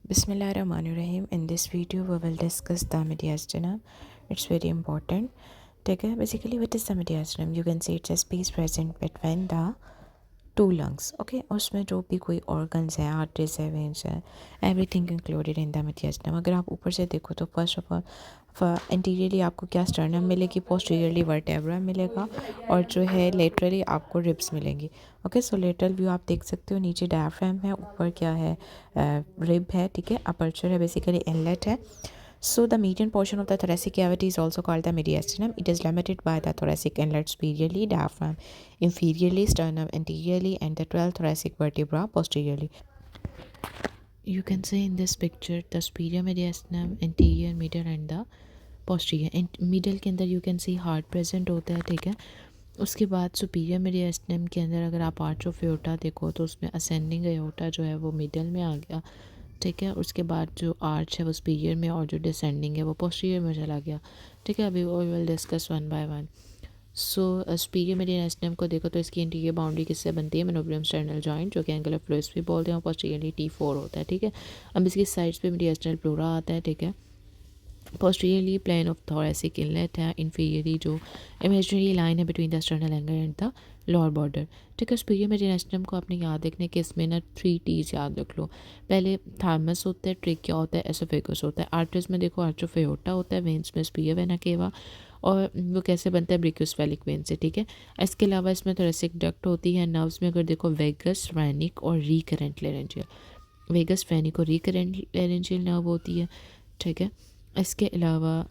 Bismillahirrahmanirrahim. In this video, we will discuss the mediastinum. It's very important. ठीक है. Basically, what is the mediastinum? You can say it's a space present between the two lungs. Okay. उसमें जो भी कोई organs है, arteries है, veins है, everything included in the mediastinum. अगर आप ऊपर से देखो तो first of all, इंटीरियरली आपको क्या स्टर्नम मिलेगी, पोस्टीरियरली वर्टेब्रा मिलेगा और जो है लेटरली आपको रिब्स मिलेंगी. ओके. सो लेटरल व्यू आप देख सकते हो, नीचे डायफ्राम है, ऊपर क्या है, रिब है. ठीक है. अपर्चर है, बेसिकली इनलेट है. So the median portion of the thoracic cavity is also called the mediastinum. It is limited by the thoracic inlet superiorly, diaphragm inferiorly, sternum anteriorly, and the 12 thoracic vertebra posteriorly. You can see in this picture the superior mediastinum, anterior, middle and the posterior. And middle के अंदर you can see heart present होता है. ठीक है. उसके बाद superior मेडिएस्टिनम के अंदर अगर आप आर्च ऑफ एओर्टा देखो तो उसमें असेंडिंग एओर्टा जो है वो मिडल में आ गया. ठीक है. उसके बाद जो आर्च है वो सुपीरियर में और जो डिसेंडिंग है वो पोस्टीरियर में चला गया. ठीक है. अभी we will discuss one by one. So superior mediastinum को देखो तो इसकी इंटीरियर बाउंड्री किससे बनती है, मेनोब्रियम स्टर्नल जॉइंट जो कि एंगल ऑफ फ्लोइस भी बोलते हैं, और पोस्टीरियरली T4 होता है. ठीक है. अब इसकी साइड्स पे मेडिएस्टिनल प्लूरा आता है. ठीक है. Posteriorly plane of thoracic inlet है. इन्फीरियरली जो इमेजिनरी लाइन है between the sternal angle and the lower border. ठीक है. सुपीरियर मेडिएस्टिनम को आपने याद रखने के इसमें ना 3 T's याद रख लो. पहले थाइमस होता है, ट्रेकिया होता है, एसोफेगस होता है. आर्टरीज में देखो आर्च ऑफ एओर्टा होता है, वेन्स में सुपीरियर वेना केवा, और वो कैसे बनता है, ब्रेकियोस्फेलिक वेन से. ठीक है. इसके अलावा इसमें थोरेसिक डक्ट होती है. नर्व्स में अगर देखो वेगस, फ्रेनिक और रिकरेंट लेरेंजियल. वेगस, फ्रेनिक और रिकरेंट लेरेंजियल नर्व होती है. ठीक है. इसके अलावा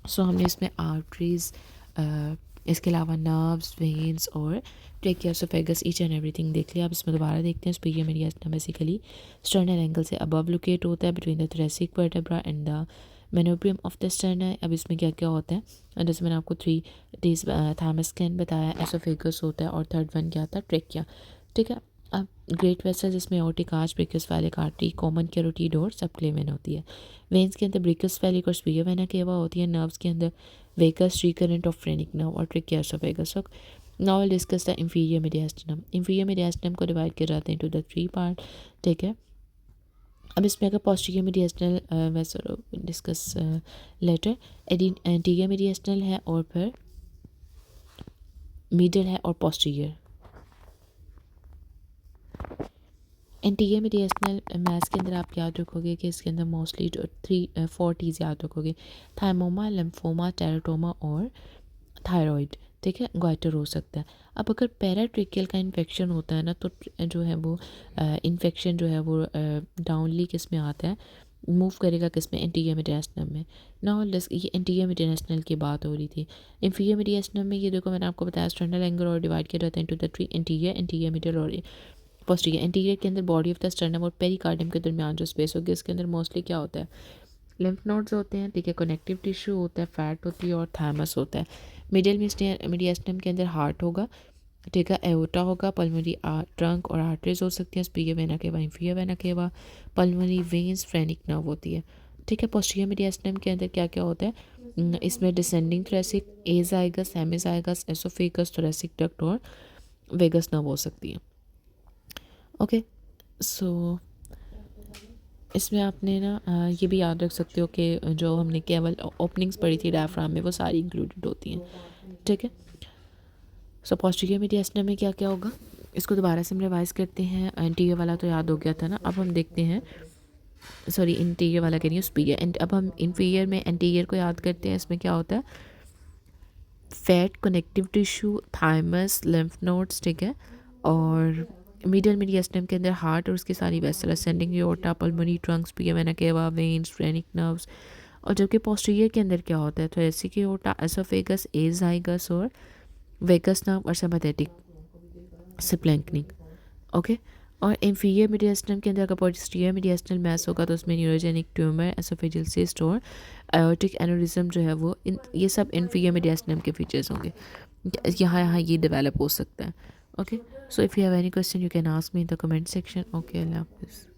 सो हमने इसमें आर्टरीज, इसके अलावा नर्व्स, वेन्स और trachea, oesophagus, each and everything देख लिया. अब इसमें दोबारा देखते हैं. Superior mediastinum basically sternal angle से अबव लोकेट होता है between the thoracic vertebra and the manubrium of the sternum. अब इसमें क्या क्या होता है, जैसे मैंने आपको 3 T's थाइमस कैन बताया, एसोफेगस होता है और थर्ड वन क्या था, ट्रेकिया. ठीक है. अब ग्रेट वेसल जिसमें एओर्टिक आर्च, ब्रेकियोस्फेलिक आर्टरी, कॉमन कैरोटीड और सबक्लेविन होती है. वेन्स के अंदर ब्रेकियोस्फेलिक और सुपीरियर वेना केवा होती है. नर्व्स के अंदर वेगस, रिकरेंट और फ्रेनिक नर्व और trachea, oesophagus. Now will discuss the inferior mediastinum. Inferior mediastinum को डिवाइड किया जाता है इनटू द 3 पार्ट. ठीक है. अब इसमें अगर पोस्टीरियर मेडिएस्टिनल वैसे डिस्कस लेटर. एंटीरियर मेडिएस्टिनल है और फिर मिडल है और पोस्टीरियर. एंटीरियर मेडिएस्टिनल मैथ्स के अंदर आप याद रखोगे कि इसके अंदर मोस्टली जो 4 T's याद रखोगे, थाइमोमा, लिम्फोमा, टेराटोमा और थायराइड. ठीक है. ग्वाइटर हो सकता है. अब अगर पैराट्रेकियल का इन्फेक्शन होता है ना तो जो है वो इन्फेक्शन जो है वो डाउनली किस में आता है, मूव करेगा किस में, एंटीरियर मेडिएस्टिनम में. ना ये एंटीरियर मेडिएस्टिनल की बात हो रही थी. इंफीरियर मेडिएस्टिनम में ये देखो मैंने आपको बताया स्टर्नल एंगल और डिवाइड किया जाता है इनटू द 3 एंटीरियर, मिडल और पोस्टीरियर. एंटीरियर के अंदर बॉडी ऑफ द स्टर्नम और पेरिकार्डियम के दरमियान जो स्पेस होगी इसके अंदर मोस्टली क्या होता है, लिम्फ नोड्स होते हैं. ठीक है. कनेक्टिव टिश्यू होता है, फैट होती है और थाइमस होता है. मिडल मेडिएस्टिनम के अंदर हार्ट होगा. ठीक है. एओर्टा होगा, पल्मोनरी ट्रंक और आर्टरीज हो सकती हैं, superior vena cava, inferior vena cava, pulmonary veins, phrenic nerve होती है. ठीक है. पोस्टीरियर मेडिएस्टिनम के अंदर क्या क्या होता है, इसमें descending thoracic, azygos, hemiazygos, oesophagus, thoracic duct और वेगस नर्व हो सकती है. ओके. सो इसमें आपने ना ये भी याद रख सकते हो कि जो हमने केवल ओपनिंग्स पढ़ी थी डायफ्राम में वो सारी इंक्लूडेड होती हैं. ठीक है. सो पोस्टीरियर मेडिएस्टिनम में क्या क्या होगा, इसको दोबारा से हम रिवाइज करते हैं. एंटीरियर वाला तो याद हो गया था ना. अब हम देखते हैं, सॉरी इंटीरियर वाला कह रही हूँ, सुपीरियर. एंड अब हम इंफीरियर में एंटीरियर को याद करते हैं. इसमें क्या होता है, fat, connective tissue, thymus, lymph nodes. ठीक है. और मिडल मेडिएस्टिनम के अंदर हार्ट और उसकी सारी vessel, ascending aorta, pulmonary trunk, superior vena cava, veins, phrenic nerves. और जबकि पोस्टीरियर के अंदर क्या होता है, थोरेसिक एओर्टा, एसोफेगस, एजाइगस और वेगस नर्व और सिम्पैथेटिक स्प्लैंकनिक. ओके. और इंफीरियर मेडिएस्टिनम के अंदर अगर पोस्टीरियर मेडिएस्टिनल मैस होगा तो उसमें न्यूरोजेनिक ट्यूमर, एसोफेजियल सिस्ट और एओर्टिक एनोरिज्म जो है वो ये सब इंफीरियर मेडिएस्टिनम के फीचर्स होंगे. यहाँ ये डेवलप हो सकता है. Okay. So if you have any question you can ask me in the comment section. Okay. अल्लाह हाफिज़.